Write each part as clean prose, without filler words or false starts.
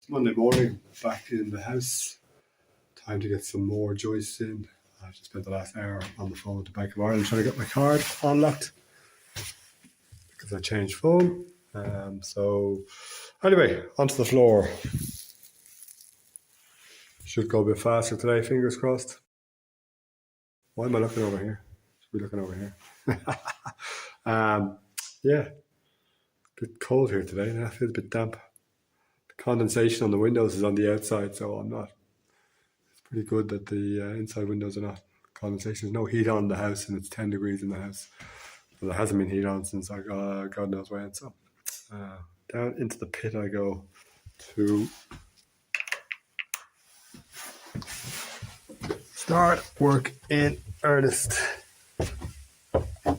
Monday morning, back in the house. Time to get some more joists in. I just spent the last hour on the phone to Bank of Ireland trying to get my card unlocked because I changed phone. So anyway, onto the floor. Should go a bit faster today, fingers crossed. Why am I looking over here? Should be looking over here. Yeah, a bit cold here today. I feel a bit damp. The condensation on the windows is on the outside, so I'm not. It's pretty good that the inside windows are not condensation. There's no heat on in the house, and it's 10 degrees in the house. Well, there hasn't been heat on since I got God knows when. So down into the pit I go to start work in earnest.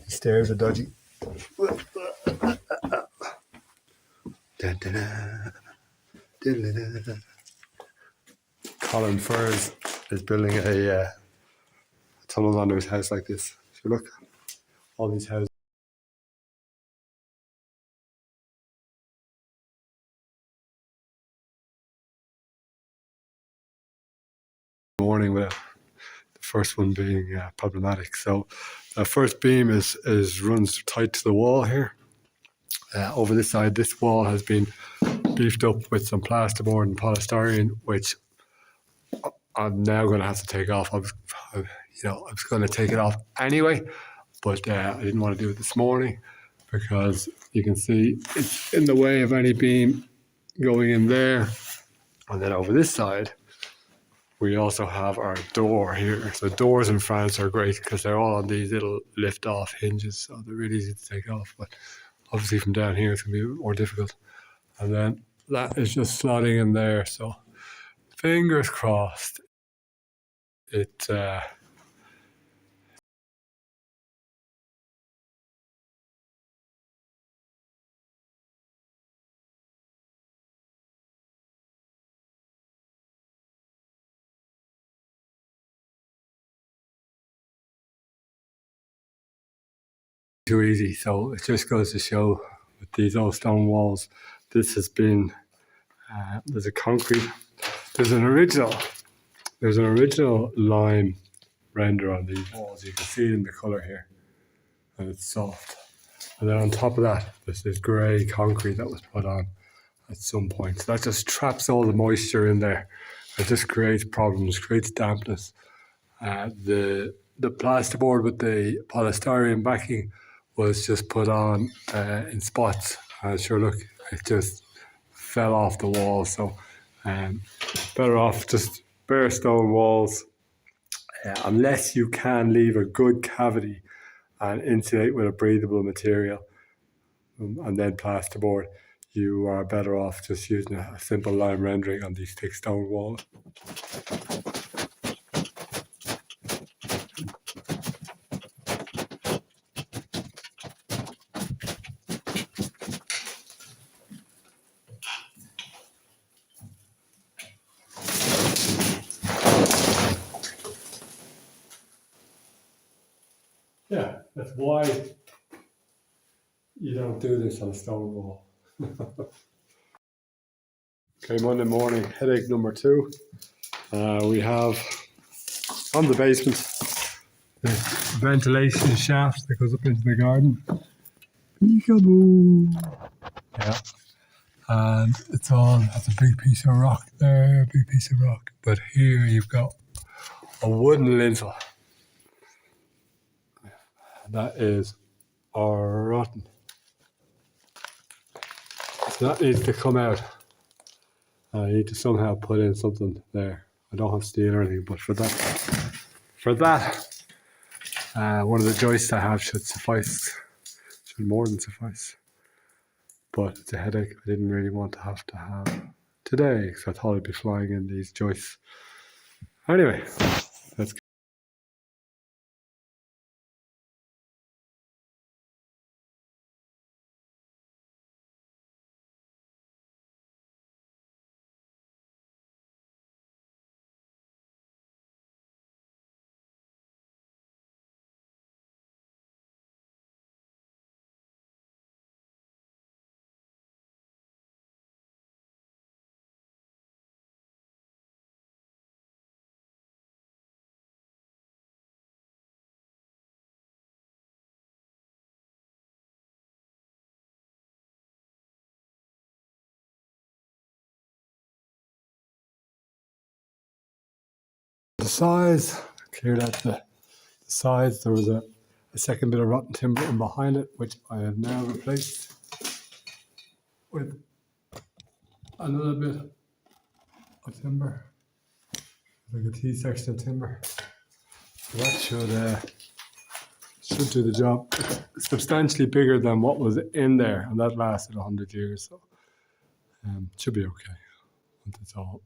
Stairs are dodgy. Colin Furs is building a tunnel under his house like this. So look, all these houses. Morning with the first one being problematic. So the first beam is runs tight to the wall here. Over this side, this wall has been beefed up with some plasterboard and polystyrene, which I'm now going to have to take off. I was going to take it off anyway, but I didn't want to do it this morning because you can see it's in the way of any beam going in there. And then over this side, we also have our door here. So doors in France are great because they're all on these little lift-off hinges, so they're really easy to take off. But obviously from down here, it's going to be more difficult. And then that is just slotting in there. So fingers crossed. It too easy. So it just goes to show with these old stone walls, this has been there's a concrete. There's an original lime render on these walls. You can see it in the colour here, and it's soft. And then on top of that, there's this grey concrete that was put on at some point. So that just traps all the moisture in there. It just creates problems, creates dampness. The plasterboard with the polystyrene backing was just put on in spots. Sure, look, it just fell off the wall. So better off just bare stone walls, unless you can leave a good cavity and insulate with a breathable material, and then plasterboard. You are better off just using a simple lime rendering on these thick stone walls. Yeah, that's why you don't do this on a stone wall. Okay, Monday morning, headache number 2. We have on the basement the ventilation shaft that goes up into the garden. Peekaboo! Yeah. And it's a big piece of rock there, big piece of rock. But here you've got a wooden lintel. That is rotten. So that needs to come out. I need to somehow put in something there. I don't have steel or anything, but for that, one of the joists I have should suffice. Should more than suffice. But it's a headache I didn't really want to have today, because I thought I'd be flying in these joists. Anyway, let's go. the sides, cleared out the sides. There was a second bit of rotten timber in behind it, which I have now replaced with another bit of timber, like a T section of timber. So that should do the job. It's substantially bigger than what was in there, and that lasted 100 years, so should be okay once it's all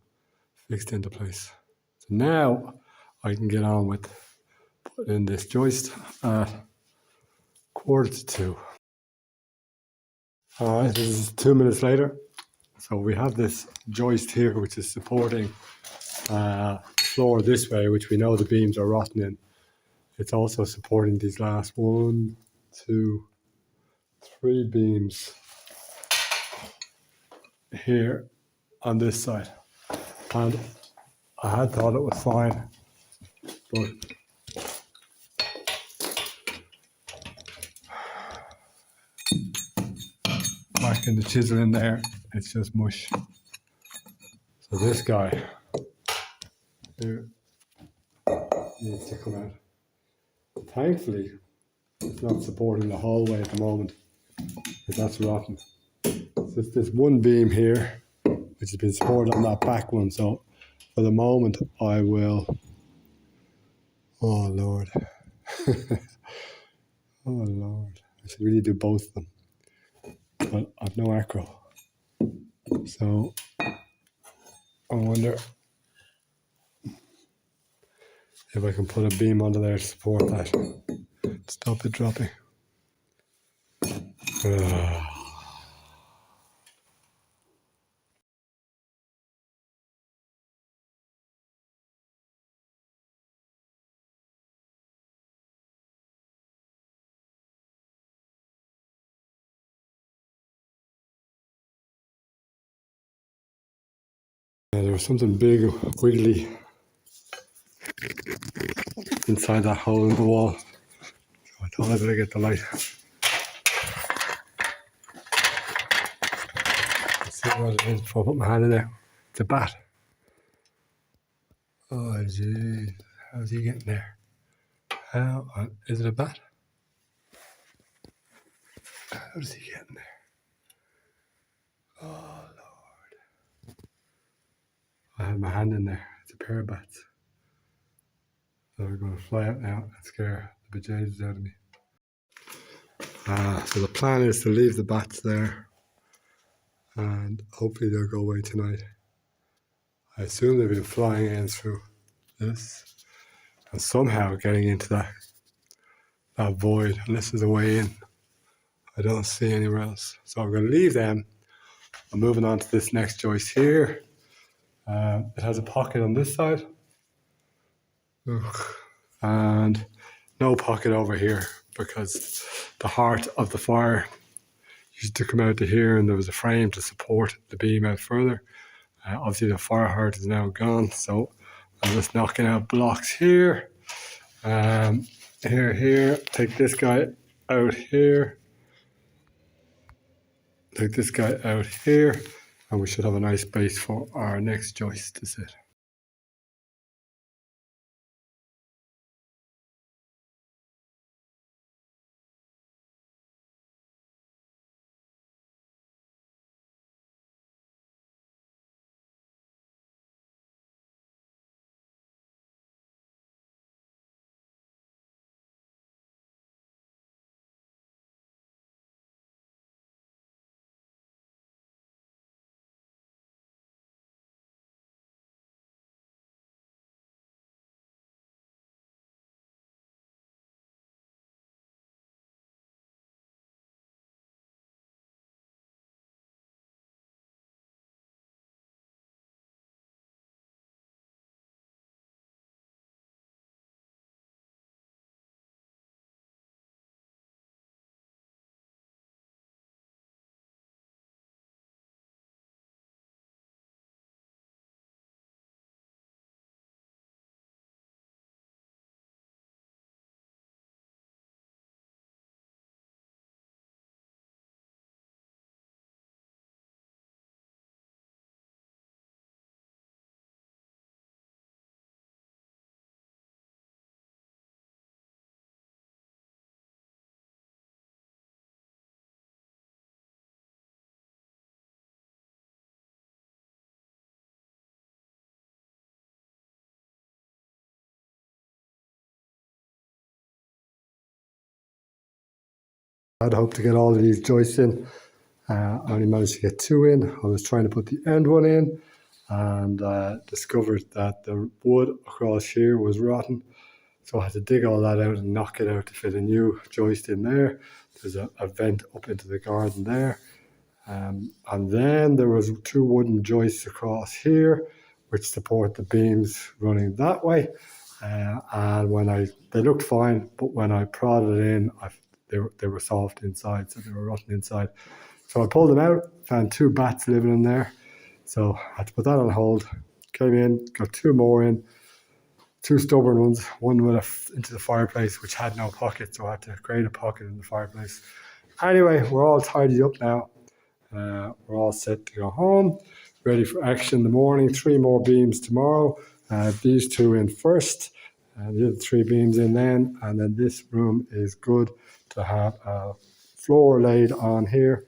fixed into place. So now I can get on with putting in this joist at 1:45. All right, this is 2 minutes later. So we have this joist here, which is supporting the floor this way, which we know the beams are rotten in. It's also supporting these last 1, 2, 3 beams here on this side. And I had thought it was fine, but whacking the chisel in there, it's just mush. So this guy here needs to come out. Thankfully, it's not supporting the hallway at the moment, because that's rotten. So it's this one beam here, which has been supported on that back one. So for the moment, I will. Oh Lord. Oh Lord. I should really do both of them. But I've no acro. So I wonder if I can put a beam under there to support that. Stop it dropping. There was something big, wiggly inside that hole in the wall. So I thought I better get the light. Let's see what it is before I put my hand in there. It's a bat. Oh jeez, how's he getting there? How is it a bat? How does he get in there? Oh Lord. I had my hand in there. It's a pair of bats. So they're going to fly out now and scare the bejesus out of me. So the plan is to leave the bats there and hopefully they'll go away tonight. I assume they've been flying in through this and somehow getting into that void, and this is the way in. I don't see anywhere else. So I'm going to leave them. I'm moving on to this next joist here. It has a pocket on this side. And no pocket over here because the heart of the fire used to come out to here and there was a frame to support the beam out further. Obviously the fire heart is now gone, so I'm just knocking out blocks here. Here, take this guy out here. Take this guy out here, and we should have a nice base for our next joist to sit. I'd hoped to get all of these joists in. I only managed to get 2 in. I was trying to put the end one in and discovered that the wood across here was rotten. So I had to dig all that out and knock it out to fit a new joist in there. There's a vent up into the garden there. And then there was 2 wooden joists across here, which support the beams running that way. And they looked fine, but when I prodded in, they were soft inside, so they were rotten inside. So I pulled them out, found 2 bats living in there. So I had to put that on hold. Came in, got 2 more in, 2 stubborn ones. One went into the fireplace, which had no pocket, so I had to create a pocket in the fireplace. Anyway, we're all tidied up now. We're all set to go home, ready for action in the morning. 3 more beams tomorrow. These 2 in first, and the other 3 beams in then. And then this room is good to have a floor laid on here.